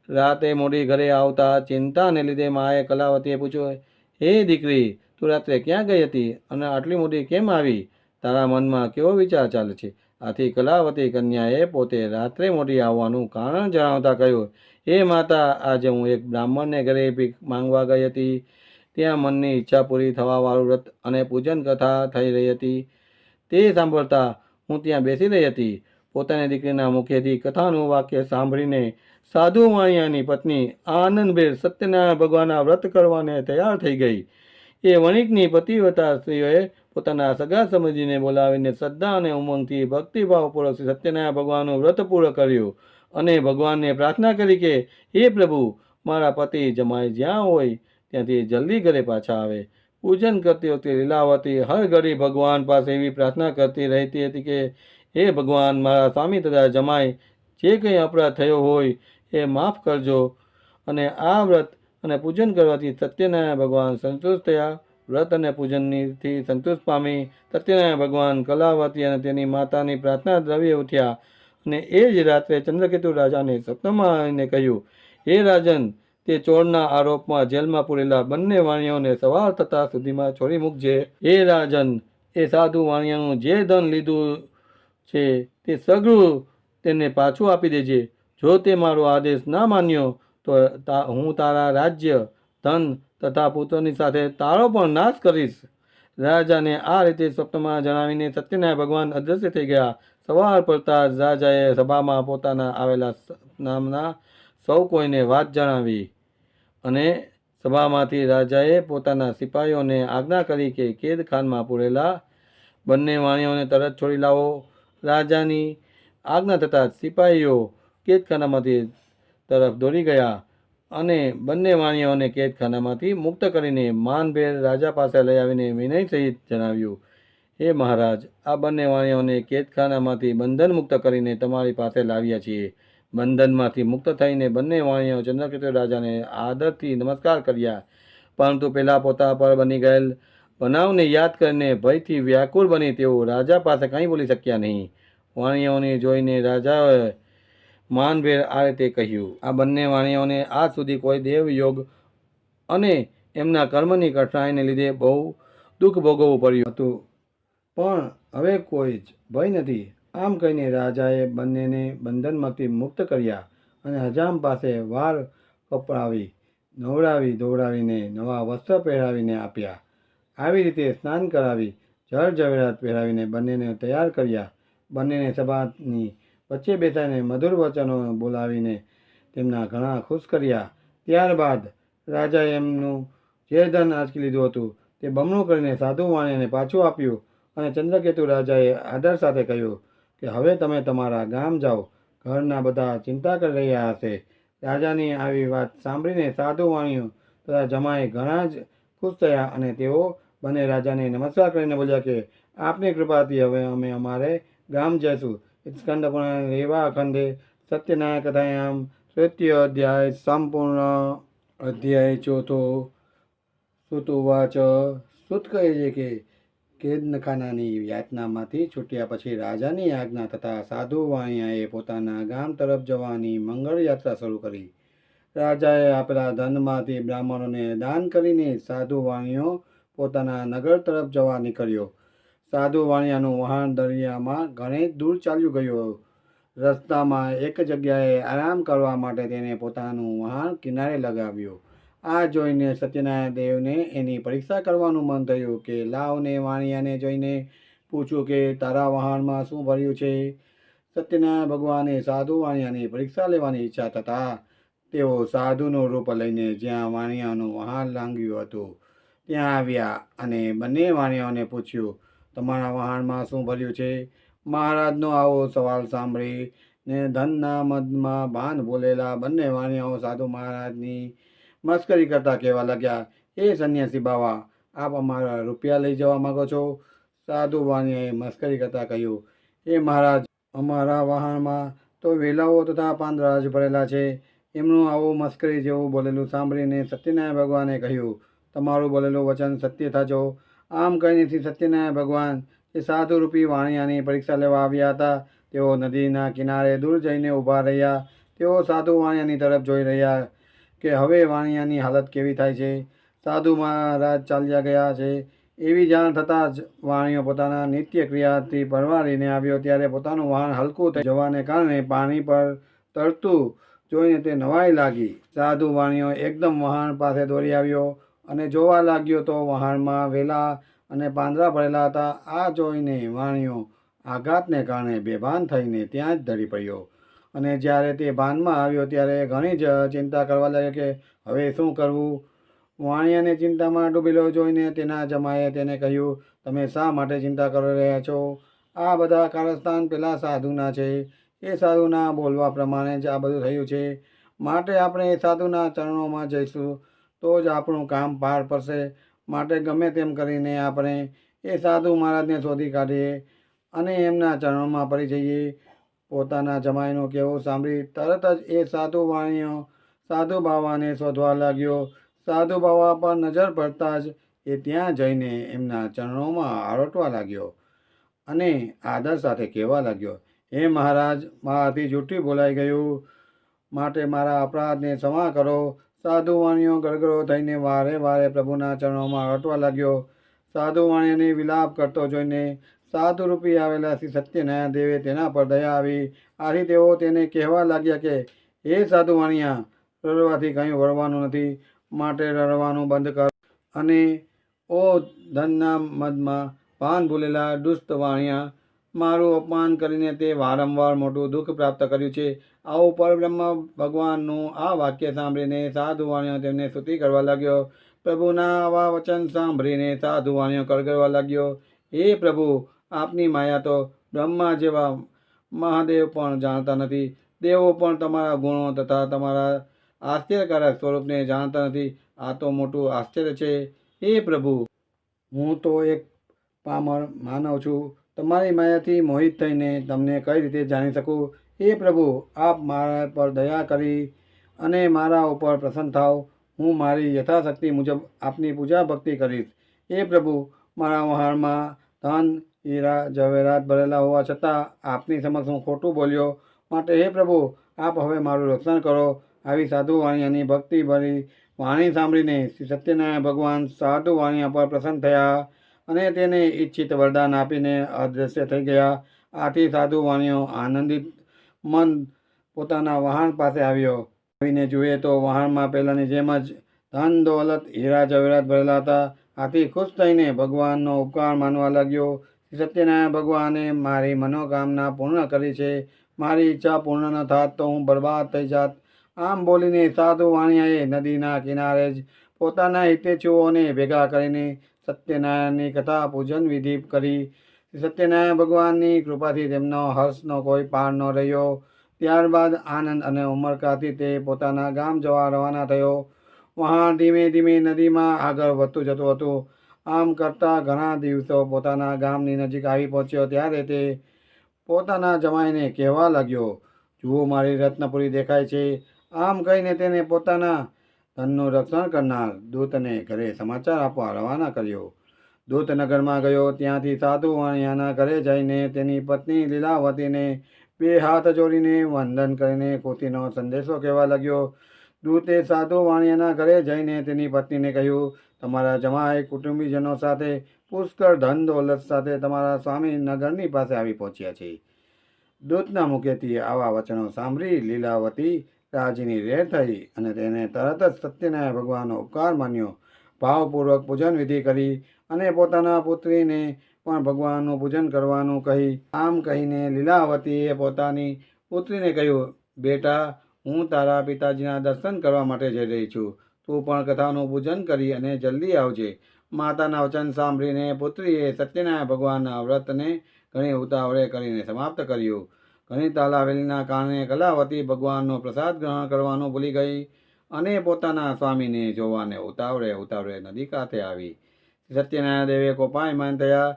રાતે મોડી ઘરે આવતા ચિંતાને લીધે માએ કલાવતીએ પૂછ્યું, હે દીકરી, તું રાત્રે ક્યાં ગઈ હતી અને આટલી મોડી કેમ આવી? તારા મનમાં કેવો વિચાર ચાલે છે? આથી કલાવતી કન્યાએ પોતે રાત્રે મોડી આવવાનું કારણ જણાવતા કહ્યું, હે માતા, આજે હું એક બ્રાહ્મણને ઘરે ભીખ માંગવા ગઈ હતી. ત્યાં મનની ઈચ્છા પૂરી થવાવાળું વ્રત અને પૂજન કથા થઈ રહી હતી. તે સાંભળતા હું ત્યાં બેસી રહી હતી. પોતાની દીકરીના મુખેથી કથાનું વાક્ય સાંભળીને સાધુ વાણિયાની પત્ની આનંદભેર સત્યનારાયણ ભગવાનના વ્રત કરવાને તૈયાર થઈ ગઈ. એ વણિકની પતિવ્રતા સ્ત્રીઓએ પોતાના સગા સમજીને બોલાવીને શ્રદ્ધા અને ઉમંગથી ભક્તિભાવપૂર્વક સત્યનારાયણ ભગવાનનું વ્રત પૂર્ણ કર્યું અને ભગવાનને પ્રાર્થના કરી કે હે પ્રભુ, મારા પતિ જમાઈ જ્યાં હોય ત્યાંથી જલ્દી ઘરે પાછા આવે. પૂજન કરતી વખતે લીલાવતી હર ઘડી ભગવાન પાસે એવી પ્રાર્થના કરતી રહેતી હતી કે હે ભગવાન, મારા સ્વામી તથા જમાઈ જે કંઈ અપરાધ થયો હોય એ માફ કરજો. અને આ વ્રત અને પૂજન કરવાથી સત્યનારાયણ ભગવાન સંતુષ્ટ થયા. વ્રત અને પૂજનથી સંતુષ્ટ પામી સત્યનારાયણ ભગવાન કલાવતી અને તેની માતાની પ્રાર્થના દ્રવ્ય ઉઠ્યા અને એ જ રાત્રે ચંદ્રકેતુ રાજાને સ્વપ્નમાં આવીને કહ્યું, હે રાજન, તે ચોરના આરોપમાં જેલમાં પૂરેલા બંને વાણિયાઓને સવાર થતા સુધીમાં છોડી મૂકજે. હે રાજન, એ સાધુ વાણિયાનું જે ધન લીધું છે તે સઘળું તેને પાછું આપી દેજે. જો તે મારો આદેશ ના માન્યો તો હું તારા રાજ્ય, ધન તથા પુત્રોની સાથે તારો પણ નાશ કરીશ. રાજાને આ રીતે સ્વપ્નમાં જણાવીને સત્યનારાયણ ભગવાન અદૃશ્ય થઈ ગયા. સવાર પડતા જ રાજાએ સભામાં પોતાના આવેલા નામના સૌ કોઈને વાત જણાવી અને સભામાંથી રાજાએ પોતાના સિપાહીઓને આજ્ઞા કરી કે કેદખાનમાં પૂરેલા બંને વાણિયાઓને તરત છોડી લાવો. રાજાની આજ્ઞા થતાં સિપાહીઓ કેદખાનામાંથી તરફ દોડી ગયા અને બંને વાણિયાઓને કેદખાનામાંથી મુક્ત કરીને માનભેર રાજા પાસે લઈ આવીને વિનય સહિત જણાવ્યું, હે મહારાજ, આ બંને વાણિયાઓને કેદખાનામાંથી બંધન મુક્ત કરીને તમારી પાસે લાવ્યા છીએ. બંધનમાંથી મુક્ત થઈને બંને વાણિયાઓ ચંદ્રકેતુ રાજાને આદરથી નમસ્કાર કર્યા, પરંતુ પેલા પોતા પર બની ગયેલ બનાવને યાદ કરીને ભયથી વ્યાકુળ બની તેઓ રાજા પાસે કંઈ બોલી શક્યા નહીં. વાણિયાઓને જોઈને રાજાએ માનભેર આ રીતે કહ્યું, આ બંને વાણિયાઓને આજ સુધી કોઈ દેવ યોગ અને એમના કર્મની કઠણાઈને લીધે બહુ દુઃખ ભોગવવું પડ્યું હતું, પણ હવે કોઈ જ ભય નથી. આમ કહીને રાજાએ બંનેને બંધનમાંથી મુક્ત કર્યા અને હજામ પાસે વાર કપડાવી નવડાવી ધોવડાવીને નવા વસ્ત્ર પહેરાવીને આપ્યા. આવી રીતે સ્નાન કરાવી જળ ઝવેરાત પહેરાવીને બંનેને તૈયાર કર્યા. બંનેને સભાની વચ્ચે બેસાડીને મધુર વચનો બોલાવીને તેમના ઘણા ખુશ કર્યા. ત્યારબાદ રાજાએ એમનું જે ધન આંચકી લીધું હતું તે બમણું કરીને સાધુ વાણિયાને પાછું આપ્યું અને ચંદ્રકેતુ રાજાએ આદર સાથે કહ્યું કે હવે તમે તમારા ગામ જાઓ. ઘરના બધા ચિંતા કરી રહ્યા હશે. રાજાની આવી વાત સાંભળીને સાધુ વાણિયો તથા જમાઈ ઘણા જ ખુશ થયા અને તેઓ બંને રાજાને નમસ્કાર કરીને બોલ્યા કે આપની કૃપાથી હવે અમે અમારે ગામ જઈશું. સ્કંદ પુરાણ રેવા ખંડે સત્યનારાયણ કથાયામ તૃતીય અધ્યાય સંપૂર્ણ. અધ્યાય ચોથો. સુત ઉવાચ. સુત કહે છે કે કેદખાનાની યાતનામાંથી છૂટ્યા પછી રાજાની આજ્ઞા થતાં સાધુ વાણિયાએ પોતાના ગામ તરફ જવાની મંગળ યાત્રા શરૂ કરી. રાજાએ આપેલા ધનમાંથી બ્રાહ્મણોને દાન કરીને સાધુ વાણિયો પોતાના નગર તરફ જવા નીકળ્યો. સાધુ વાણિયાનું વહાણ દરિયામાં ઘણે દૂર ચાલ્યું ગયું. રસ્તામાં એક જગ્યાએ આરામ કરવા માટે તેને પોતાનું વહાણ કિનારે લગાવ્યું. આ જોઈને સત્યનારાયણ દેવને એની પરીક્ષા કરવાનું મન થયું કે લાવને વાણિયાને જોઈને પૂછ્યું કે તારા વહાણમાં શું ભર્યું છે. સત્યનારાયણ ભગવાને સાધુ વાણિયાની પરીક્ષા લેવાની ઈચ્છા થતાં તેઓ સાધુનું રૂપ લઈને જ્યાં વાણિયાનું વહાણ લાંગ્યું હતું ત્યાં આવ્યા અને બંને વાણિયાઓને પૂછ્યું, તમારા વહાણમાં શું ભર્યું છે? મહારાજનો આવો સવાલ સાંભળીને ધનના મદમાં ભાન ભૂલેલા બંને વાણિયાઓ સાધુ મહારાજની મસ્કરી કરતા કહેવા લાગ્યા, એ સંન્યાસી બાવા, આપ અમારા રૂપિયા લઈ જવા માગો છો? સાધુ વાણિયાએ મસ્કરી કરતા કહ્યું, એ મહારાજ, અમારા વહાણમાં તો વેલાઓ તથા પાંદડા જ ભરેલા છે. એમનું આવું મસ્કરી જેવું બોલેલું સાંભળીને સત્યનારાયણ ભગવાને કહ્યું, તમારું બોલેલું વચન સત્ય થાજો. આમ કહીને સત્યનારાયણ ભગવાન જે સાધુરૂપી વાણિયાની પરીક્ષા લેવા આવ્યા હતા તેઓ નદીના કિનારે દૂર જઈને ઊભા રહ્યા. તેઓ સાધુ વાણિયાની તરફ જોઈ રહ્યા કે હવે વાણિયાની હાલત કેવી થાય છે. સાધુ મહારાજ ચાલ્યા ગયા છે એવી જાણ થતાં જ વાણિયો પોતાના નિત્ય ક્રિયાથી પરવારીને આવ્યો ત્યારે પોતાનું વહાણ હલકું થઈ જવાને કારણે પાણી પર તરતું જોઈને તે નવાઈ લાગી. સાધુ વાણિયો એકદમ વહાણ પાસે દોડી આવ્યો અને જોવા લાગ્યો તો વહાણમાં વેલા અને પાંદડા ભરેલા હતા. આ જોઈને વાણિયો આઘાતને કારણે બેભાન થઈને ત્યાં જ ઢળી પડ્યો અને જ્યારે તે ભાનમાં આવ્યો ત્યારે ઘણી જ ચિંતા કરવા લાગ્યો કે હવે શું કરવું. વાણિયાને ચિંતામાં ડૂબેલો જોઈને તેના જમાએ તેને કહ્યું, તમે શા માટે ચિંતા કરી રહ્યા છો? આ બધા કારસ્તાન પેલા સાધુના છે. એ સાધુના બોલવા પ્રમાણે જ આ બધું થયું છે. માટે આપણે એ સાધુના ચરણોમાં જઈશું તો જ આપણું કામ પાર પડશે. માટે ગમે તેમ કરીને આપણે એ સાધુ મહારાજને શોધી કાઢીએ અને એમના ચરણોમાં પડી જઈએ. પોતાના જમાઈનું કહેવું સાંભળી તરત જ એ સાધુ વાણિયો સાધુ બાવાને શોધવા લાગ્યો. સાધુ બાવા પર નજર પડતા જ એ ત્યાં જઈને એમના ચરણોમાં આરોટવા લાગ્યો અને આદર સાથે કહેવા લાગ્યો, હે મહારાજ, મારાથી જૂઠી બોલાઈ ગયું, માટે મારા અપરાધને ક્ષમા કરો. સાધુ વાણિયો ગળગળો થઈને વારે વારે પ્રભુના ચરણોમાં આરોટવા લાગ્યો. સાધુ વાણિયાને વિલાપ કરતો જોઈને સાધુરૂપી આવેલા શ્રી સત્યનારાયણ દેવે તેના પર દયા આવી. આથી તેઓ તેને કહેવા લાગ્યા કે હે સાધુ વાણિયા, રડવાથી કંઈ વળવાનું નથી, માટે રડવાનું બંધ કર. અને ઓ ધનના મદમાં ભાન ભૂલેલા દુષ્ટ વાણિયા, મારું અપમાન કરીને તે વારંવાર મોટું દુઃખ પ્રાપ્ત કર્યું છે. આવું પરબ્રહ્મ ભગવાનનું આ વાક્ય સાંભળીને સાધુ વાણિયો તેમને સ્તુતિ કરવા લાગ્યો. પ્રભુના આવા વચન સાંભળીને સાધુ વાણિયો ગળગળવા લાગ્યો, હે પ્રભુ, આપની માયા તો બ્રહ્મા જેવા મહાદેવ પણ જાણતા નથી. દેવો પણ તમારા ગુણો તથા તમારા આશ્ચર્યકારક સ્વરૂપને જાણતા નથી. આ તો મોટું આશ્ચર્ય છે. હે પ્રભુ, હું તો એક પામર માનવ છું. તમારી માયાથી મોહિત થઈને તમને કઈ રીતે જાણી શકું? હે પ્રભુ, આપ મારા પર દયા કરી અને મારા ઉપર પ્રસન્ન થાવ. હું મારી યથાશક્તિ મુજબ આપની પૂજા ભક્તિ કરીશ. હે પ્રભુ, મારા વહાણમાં ધન, હીરા, જવેરાત ભરેલા હોવા છતાં આપની સમક્ષ હું ખોટું બોલ્યો. માટે હે પ્રભુ, આપ હવે મારું રક્ષણ કરો. આવી સાધુ વાણિયાની ભક્તિ ભરી વાણી સાંભળીને શ્રી સત્યનારાયણ ભગવાન સાધુ વાણિયા પર પ્રસન્ન થયા અને તેને ઈચ્છિત વરદાન આપીને અદૃશ્ય થઈ ગયા. આથી સાધુ વાણિયો આનંદિત મન પોતાના વહાણ પાસે આવ્યો. આવીને જુએ તો વહાણમાં પહેલાંની જેમ જ ધન દોલત હીરા જવેરાત ભરેલા હતા. આથી ખુશ થઈને ભગવાનનો ઉપકાર માનવા લાગ્યો. શ્રી સત્યનારાયણ ભગવાને મારી મનોકામના પૂર્ણ કરી છે. મારી ઈચ્છા પૂર્ણ ન થાત તો હું બરબાદ થઈ જાત. આમ બોલીને સાધુ વાણિયાએ નદીના કિનારે જ પોતાના હિતેચ્છુઓને ભેગા કરીને સત્યનારાયણની કથા પૂજન વિધિ કરી. સત્યનારાયણ ભગવાનની કૃપાથી તેમનો હર્ષનો કોઈ પાર ન રહ્યો. ત્યારબાદ આનંદ અને ઉમળકાથી તે પોતાના ગામ જવા રવાના થયો. વહાણ ધીમે ધીમે નદીમાં આગળ વધતું જતું હતું. આમ કરતાં ઘણા દિવસો પોતાના ગામની નજીક આવી પહોંચ્યો ત્યારે તે પોતાના જમાઈને કહેવા લાગ્યો, જુઓ, મારી રત્નપુરી દેખાય છે. આમ કહીને તેને પોતાના ધનનું રક્ષણ કરનાર દૂતને ઘરે સમાચાર આપવા રવાના કર્યો. દૂત નગરમાં ગયો. ત્યાંથી સાધુ વાણિયાના ઘરે જઈને તેની પત્ની લીલાવતીને 2 હાથ જોડીને વંદન કરીને ખુશીનો સંદેશો કહેવા લાગ્યો. દૂતે સાધુ વાણિયાના ઘરે જઈને તેની પત્નીને કહ્યું, તમારા જમાઈ કુટુંબીજનો સાથે પુષ્કળ ધન દોલત સાથે તમારા સ્વામી નગરની પાસે આવી પહોંચ્યા છે. દૂતના મુખેથી આવા વચનો સાંભળી લીલાવતી રાજીની રેર થઈ અને તેને તરત જ સત્યનારાયણ ભગવાનનો ઉપકાર માન્યો. ભાવપૂર્વક પૂજન વિધિ કરી અને પોતાના પુત્રીને પણ ભગવાનનું પૂજન કરવાનું કહી. આમ કહીને લીલાવતીએ પોતાની પુત્રીને કહ્યું, બેટા, હું તારા પિતાજીના દર્શન કરવા માટે જઈ રહી છું. તું પણ કથાનું પૂજન કરી અને જલ્દી આવજે. માતાના વચન સાંભળીને પુત્રીએ સત્યનારાયણ ભગવાનના વ્રતને ઘણી ઉતાવળે કરીને સમાપ્ત કર્યું. ઘણી તાલાવેલીના કારણે કલાવતી ભગવાનનો પ્રસાદ ગ્રહણ કરવાનું ભૂલી ગઈ અને પોતાના સ્વામીને જોવાને ઉતાવળે નદી કાંઠે આવી. સત્યનારાયણ દેવે કોપાયમાન થયા.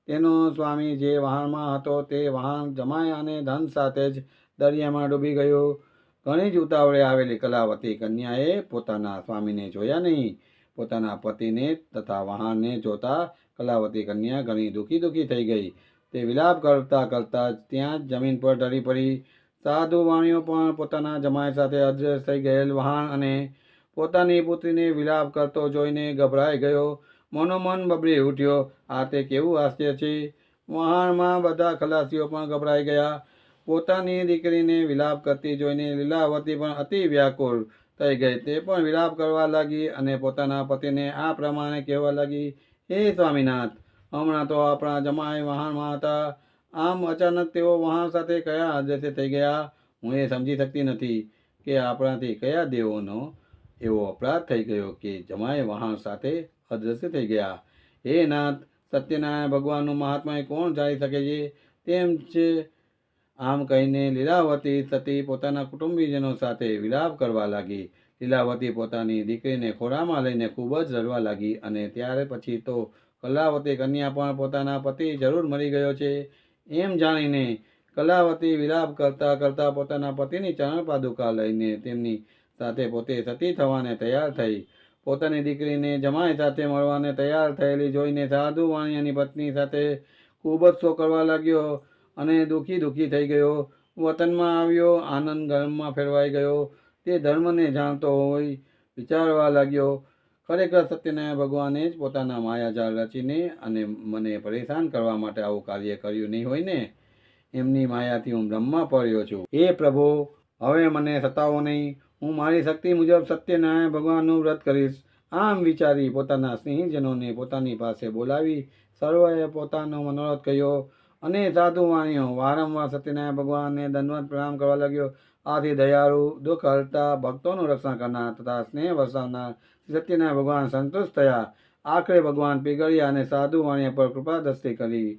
તેનો સ્વામી જે વહાણમાં હતો તે વહાણ જમાઈ અને ધન સાથે જ દરિયામાં ડૂબી ગયું. ઘણી જ ઉતાવળે આવેલી કલાવતી કન્યાએ પોતાના સ્વામીને જોયા નહીં. પોતાના પતિને તથા વહાણને જોતા કલાવતી કન્યા ઘણી દુઃખી થઈ ગઈ. તે વિલાપ કરતા ત્યાં જ જમીન પર ઢળી પડી. સાધુ વાણિયો પણ પોતાના જમાઈ સાથે અદૃશ્ય થઈ ગયેલ વહાણ અને પોતાની પુત્રીને વિલાપ કરતો જોઈને ગભરાઈ ગયો. મનોમન બબડી ઉઠ્યો, આ તે કેવું હાસ્ય છે! વહાણમાં બધા ખલાસીઓ પણ ગભરાઈ ગયા. પોતાની દીકરીને વિલાપ કરતી જોઈને લીલાવતી પણ અતિ વ્યાકુળ થઈ ગઈ. તે પણ વિલાપ કરવા લાગી અને પોતાના પતિને આ પ્રમાણે કહેવા લાગી, હે સ્વામીનાથ, હમણાં તો આપણા જમાઈ વહાણમાં હતા. આમ અચાનક તેઓ વહાણ સાથે કયા અદૃશ્ય થઈ ગયા? હું એ સમજી શકતી નથી કે આપણાથી કયા દેવોનો એવો અપરાધ થઈ ગયો કે જમાઈ વહાણ સાથે અદૃશ્ય થઈ ગયા. હે નાથ, સત્યનારાયણ ભગવાનનું મહાત્મા કોણ જાણી શકે છે તેમ છે. આમ કહીને લીલાવતી સતી પોતાના કુટુંબીજનો સાથે વિલાપ કરવા લાગી. લીલાવતી પોતાની દીકરીને ખોળામાં લઈને ખૂબ જ રડવા લાગી અને ત્યાર પછી તો કલાવતી કન્યા પણ પોતાના પતિ જરૂર મરી ગયો છે એમ જાણીને કલાવતી વિલાપ કરતા પોતાના પતિની ચરણ પાદુકા લઈને તેમની સાથે પોતે સતી થવાને તૈયાર થઈ. પોતાની દીકરીને જમાઈ સાથે મળવાને તૈયાર થયેલી જોઈને સાધુ વાણિયાની પત્ની સાથે ખૂબ જ શોક કરવા લાગ્યો અને દુઃખી થઈ ગયો. વતનમાં આવ્યો, આનંદ ગર્ભમાં ફેરવાઈ ગયો. તે ધર્મને જાણતો હોય વિચારવા લાગ્યો, ખરેખર સત્યનારાયણ ભગવાને જ પોતાના માયાજાળ રચીને અને મને પરેશાન કરવા માટે આવું કાર્ય કર્યું નહીં હોય ને. એમની માયાથી હું બ્રહ્મમાં પડ્યો છું. હે પ્રભુ, હવે મને સતાવો નહીં. હું મારી શક્તિ મુજબ સત્યનારાયણ ભગવાનનું વ્રત કરીશ. આમ વિચારી પોતાના સ્નેહીજનોને પોતાની પાસે બોલાવી સર્વએ પોતાનો મનોરથ કહ્યો અને સાધુ વાણિયો વારંવાર સત્યનારાયણ ભગવાનને દંડવત પ્રણામ કરવા લાગ્યો. આથી દયાળુ, દુઃખ હરતા, ભક્તોનું રક્ષણ કરનાર તથા સ્નેહ વરસાવનાર સત્યનારાયણ ભગવાન સંતુષ્ટ થયા. આખરે ભગવાન પીગળ્યા અને સાધુ વાણિયા પર કૃપા દ્રષ્ટિ કરી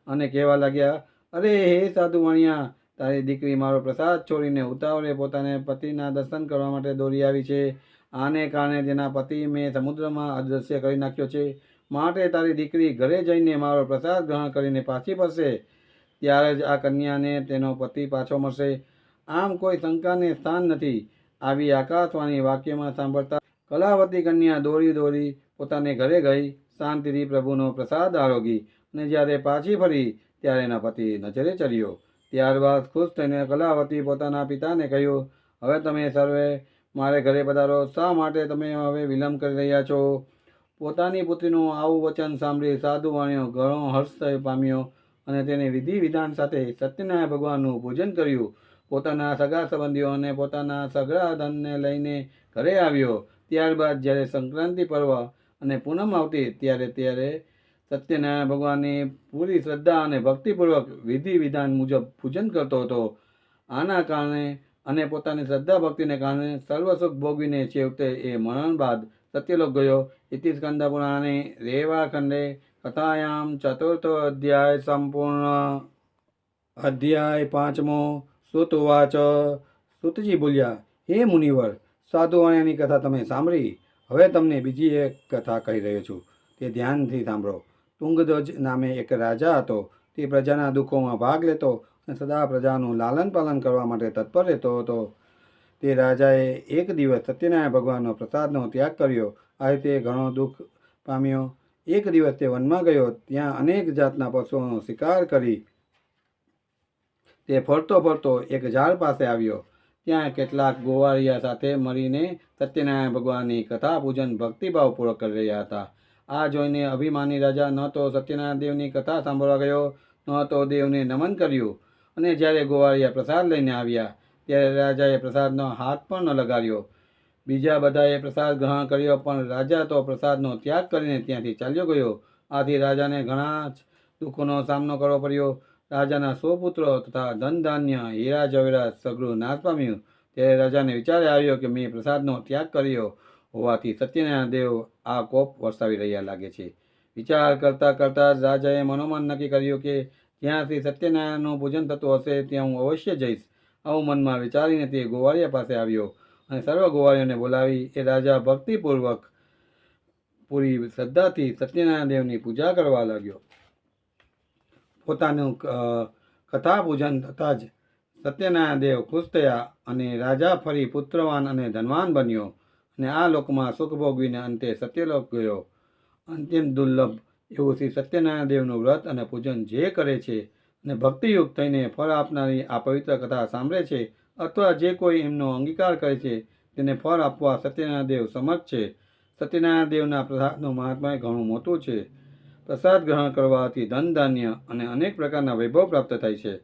અને કહેવા લાગ્યા, અરે હે સાધુ વાણિયા, તારી દીકરી મારો પ્રસાદ છોડીને ઉતાવળે પોતાને પતિના દર્શન કરવા માટે દોડી આવી છે. આને કારણે તેના પતિ મેં સમુદ્રમાં અદૃશ્ય કરી નાખ્યો છે. માટે તારી દીકરી ઘરે જઈને મારો પ્રસાદ ગ્રહણ કરીને પાછી ફરશે. ત્યારે જ આ કન્યાને તેનો પતિ પાછો મળશે. આમ કોઈ શંકાને સ્થાન નથી. આવી આકાશવાણી વાક્યમાં સાંભળતા કલાવતી કન્યા દોડી પોતાને ઘરે ગઈ. શાંતિથી પ્રભુનો પ્રસાદ આરોગી અને જ્યારે પાછી ફરી ત્યારે એના પતિ નજરે ચડ્યો. ત્યારબાદ ખુશ થઈને કલાવતી પોતાના પિતાને કહ્યું, હવે તમે સર્વે મારે ઘરે પધારો. શા માટે તમે હવે વિલંબ કરી રહ્યા છો? પોતાની પુત્રીનું આવું વચન સાંભળી સાધુ વાણિયો ઘણો હર્ષ પામ્યો અને તેને વિધિ વિધાન સાથે સત્યનારાયણ ભગવાનનું પૂજન કર્યું. પોતાના સગા સંબંધીઓ અને પોતાના સઘળા ધનને લઈને ઘરે આવ્યો. ત્યારબાદ જ્યારે સંક્રાંતિ પર્વ અને પૂનમ આવતી ત્યારે સત્યનારાયણ ભગવાનની પૂરી શ્રદ્ધા અને ભક્તિપૂર્વક વિધિ વિધાન મુજબ પૂજન કરતો હતો. આના કારણે અને પોતાની શ્રદ્ધા ભક્તિને કારણે સર્વ સુખ ભોગવીને છેવટે એ મરણ બાદ સત્યલોક ગયો. ઇતિ સ્કંદ પુરાણે રેવાખંડે કથાયામ ચતુર્થો અધ્યાય સંપૂર્ણ. અધ્યાય 5મો. સુતવાચ. સુતજી બોલ્યા, હે મુનિવર, સાધુ વાણિયાની કથા તમે સાંભળી. હવે તમને બીજી એક કથા કહી રહ્યો છું, તે ધ્યાનથી સાંભળો. તુંગધ્વજ નામે એક રાજા હતો. તે પ્રજાના દુઃખોમાં ભાગ લેતો અને સદા પ્રજાનું લાલન પાલન કરવા માટે તત્પર રહેતો હતો. તે રાજાએ એક દિવસ સત્યનારાયણ ભગવાનનો પ્રસાદનો ત્યાગ કર્યો. આ રીતે ઘણો દુઃખ પામ્યો. એક દિવસ તે વનમાં ગયો. ત્યાં અનેક જાતના પશુઓનો શિકાર કરી તે ફરતો ફરતો એક ઝાડ પાસે આવ્યો. ત્યાં કેટલાક ગોવાળિયા સાથે મળીને સત્યનારાયણ ભગવાનની કથા પૂજન ભક્તિભાવપૂર્વક કરી રહ્યા હતા. આ જોઈને અભિમાની રાજા ન તો સત્યનારાયણ દેવની કથા સાંભળવા ગયો, ન તો દેવને નમન કર્યું. અને જ્યારે ગોવાળિયા પ્રસાદ લઈને આવ્યા ત્યારે રાજાએ પ્રસાદનો હાથ પણ ન લગાડ્યો. બીજા બધાએ પ્રસાદ ગ્રહણ કર્યો, પણ રાજા તો પ્રસાદનો ત્યાગ કરીને ત્યાંથી ચાલ્યો ગયો. આથી રાજાને ઘણા જ દુઃખોનો સામનો કરવો પડ્યો. રાજાના 100 પુત્રો તથા ધન ધાન્ય હીરા જવેરાત સઘળું નાશ પામ્યું. ત્યારે રાજાને વિચાર આવ્યો કે મેં પ્રસાદનો ત્યાગ કર્યો હોવાથી સત્યનારાયણ દેવ આ કોપ વરસાવી રહ્યા લાગે છે. વિચાર કરતાં કરતાં જ રાજાએ મનોમન નક્કી કર્યું કે જ્યાંથી સત્યનારાયણનું પૂજન થતું હશે ત્યાં હું અવશ્ય જઈશ. આવું મનમાં વિચારીને તે ગોવાળિયા પાસે આવ્યો અને સર્વ ગોવાળિયોને બોલાવી એ રાજા ભક્તિપૂર્વક પૂરી શ્રદ્ધાથી સત્યનારાયણ દેવની પૂજા કરવા લાગ્યો. પોતાનું કથા પૂજન થતાં જ સત્યનારાયણ દેવ ખુશ થયા અને રાજા ફરી પુત્રવાન અને ધનવાન બન્યો અને આ લોકમાં સુખ ભોગવીને અંતે સત્યલોક ગયો. અંતિમ દુર્લભ એવું શ્રી સત્યનારાયણ દેવનું વ્રત અને પૂજન જે કરે છે અને ભક્તિયુક્ત થઈને ફળ આપનારી આ પવિત્ર કથા સાંભળે છે અથવા જે કોઈ એમનો અંગીકાર કરે છે તેને ફળ આપવા સત્યનારાયણ દેવ સમર્થ છે. સત્યનારાયણ દેવના પ્રસાદનું મહાત્મ્ય ઘણું મોટું છે. પ્રસાદ ગ્રહણ કરવાથી ધન ધાન્ય અને અનેક પ્રકારના વૈભવ પ્રાપ્ત થાય છે.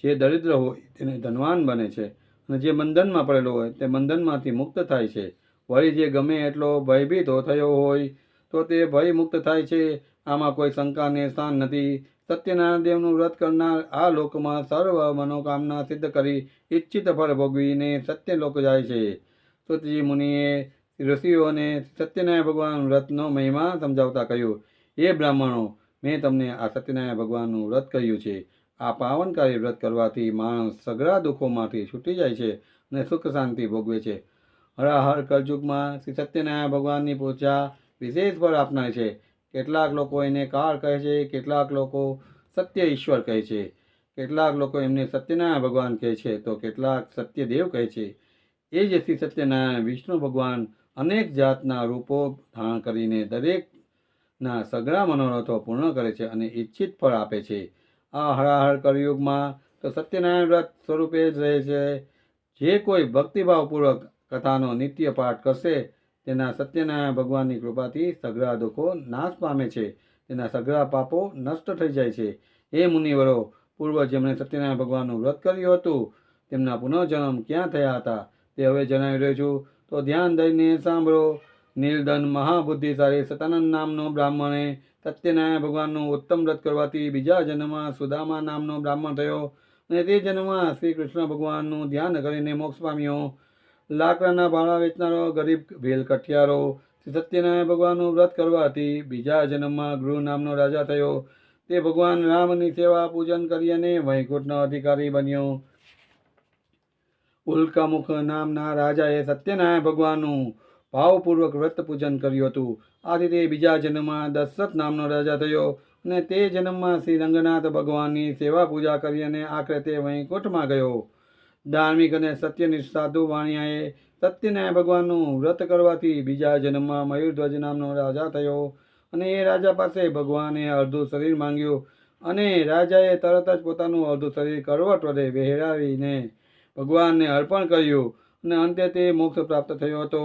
જે દરિદ્ર હોય તેને ધનવાન બને છે અને જે બંધનમાં પડેલો હોય તે બંધનમાંથી મુક્ત થાય છે. વળી જે ગમે એટલો ભયભીત થયો હોય તો તે ભય મુક્ત થાય છે. આમાં કોઈ શંકાને સ્થાન નથી. સત્યનારાયણ દેવનું વ્રત કરનાર આ લોકમાં સર્વ મનોકામના સિદ્ધ કરી ઈચ્છિત ફળ ભોગવીને સત્યલોક જાય છે. સુતજી મુનિએ ઋષિઓને સત્યનારાયણ ભગવાન વ્રતનો મહિમા સમજાવતા કહ્યું, એ બ્રાહ્મણો, મેં તમને આ સત્યનારાયણ ભગવાનનું વ્રત કહ્યું છે. આ પાવનકારી વ્રત કરવાથી માણસ સઘળા દુઃખોમાંથી છૂટી જાય છે અને સુખ શાંતિ ભોગવે છે. હર કળયુગમાં શ્રી સત્યનારાયણ ભગવાનની પૂજા વિશેષ ફળ આપનાર છે. કેટલાક લોકો એને કાળ કહે છે, કેટલાક લોકો સત્ય ઈશ્વર કહે છે, કેટલાક લોકો એમને સત્યનારાયણ ભગવાન કહે છે, તો કેટલાક સત્યદેવ કહે છે. એ જ શ્રી સત્યનારાયણ વિષ્ણુ ભગવાન અનેક જાતના રૂપો ધારણ કરીને દરેકના સઘળા મનોરથો પૂર્ણ કરે છે અને ઈચ્છિત ફળ આપે છે. આ હરાહર કળયુગમાં તો સત્યનારાયણ વ્રત સ્વરૂપે જ રહે છે. જે કોઈ ભક્તિભાવપૂર્વક કથાનો નિત્ય પાઠ કરશે તેના સત્યનારાયણ ભગવાનની કૃપાથી સઘળા દુઃખો નાશ પામે છે, તેના સઘળા પાપો નષ્ટ થઈ જાય છે. એ મુનિવરો, પૂર્વ જેમણે સત્યનારાયણ ભગવાનનું વ્રત કર્યું હતું તેમના પુનઃજન્મ ક્યાં થયા હતા તે હવે જણાવી રહ્યો છું, તો ધ્યાન દઈને સાંભળો. નીલદન મહાબુદ્ધિશાળી સતાનંદ નામનો બ્રાહ્મણે સત્યનારાયણ ભગવાનનું ઉત્તમ વ્રત કરવાથી બીજા જન્મમાં સુદામા નામનો બ્રાહ્મણ થયો અને તે જન્મમાં શ્રી કૃષ્ણ ભગવાનનું ધ્યાન કરીને મોક્ષ પામ્યો. લાકડાના ભાડા વેચનારો ગરીબ ભેલકઠિયારો શ્રી સત્યનારાયણ ભગવાનનું વ્રત કરવાથી બીજા જન્મમાં ગૃહ નામનો રાજા થયો. તે ભગવાન રામની સેવા પૂજન કરી અને વૈકુંઠનો અધિકારી બન્યો. ઉલ્કામુખ નામના રાજાએ સત્યનારાયણ ભગવાનનું ભાવપૂર્વક વ્રત પૂજન કર્યું હતું. આથી તે બીજા જન્મમાં દશરથ નામનો રાજા થયો અને તે જન્મમાં શ્રી રંગનાથ ભગવાનની સેવા પૂજા કરી અને આખરે તે વૈકુંઠમાં ગયો. ધાર્મિક અને સત્યનિષ્ઠ સાધુ વાણિયાએ સત્યનારાયણ ભગવાનનું વ્રત કરવાથી બીજા જન્મમાં મયુરધ્વજ નામનો રાજા થયો અને એ રાજા પાસે ભગવાને અડધું શરીર માંગ્યું અને રાજાએ તરત જ પોતાનું અડધું શરીર કરવટ વડે વહેરાવીને ભગવાનને અર્પણ કર્યું અને અંતે તે મોક્ષ પ્રાપ્ત થયો હતો.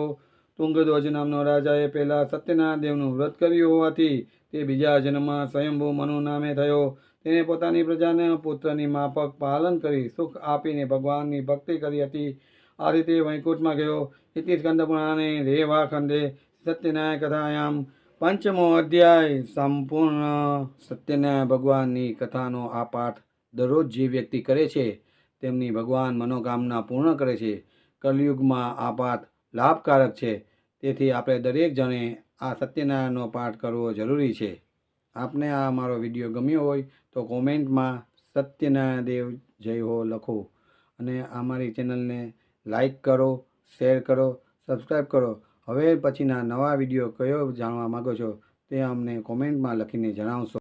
તુંગધ્વજ નામનો રાજાએ પહેલાં સત્યનારાયણ દેવનું વ્રત કર્યું હોવાથી તે બીજા જન્મમાં સ્વયંભૂ મનુ નામે થયો. તેને પોતાની પ્રજાને પુત્રની માફક પાલન કરી સુખ આપીને ભગવાનની ભક્તિ કરી હતી. આ રીતે વૈકુંઠમાં ગયો. ઇતિ સ્કંદ પુરાણે રેવા ખંડે સત્યનારાયણ કથાયામ પંચમો અધ્યાય સંપૂર્ણ. સત્યનારાયણ ભગવાનની કથાનો આ પાઠ દરરોજ જે વ્યક્તિ કરે છે તેમની ભગવાન મનોકામના પૂર્ણ કરે છે. કલયુગમાં આ પાઠ લાભકારક છે. તેથી આપણે દરેક જણે આ સત્યનારાયણનો પાઠ કરવો જરૂરી છે. આપને આ અમારો વિડીયો ગમ્યો હોય તો કોમેન્ટમાં સત્યનારાયણ દેવ જય હો લખો અને અમારી ચેનલને લાઈક કરો, શેર કરો, સબસ્ક્રાઈબ કરો. હવે પછીના નવા વિડીયો કયો જાણવા માગો છો તે અમને કોમેન્ટમાં લખીને જણાવશો.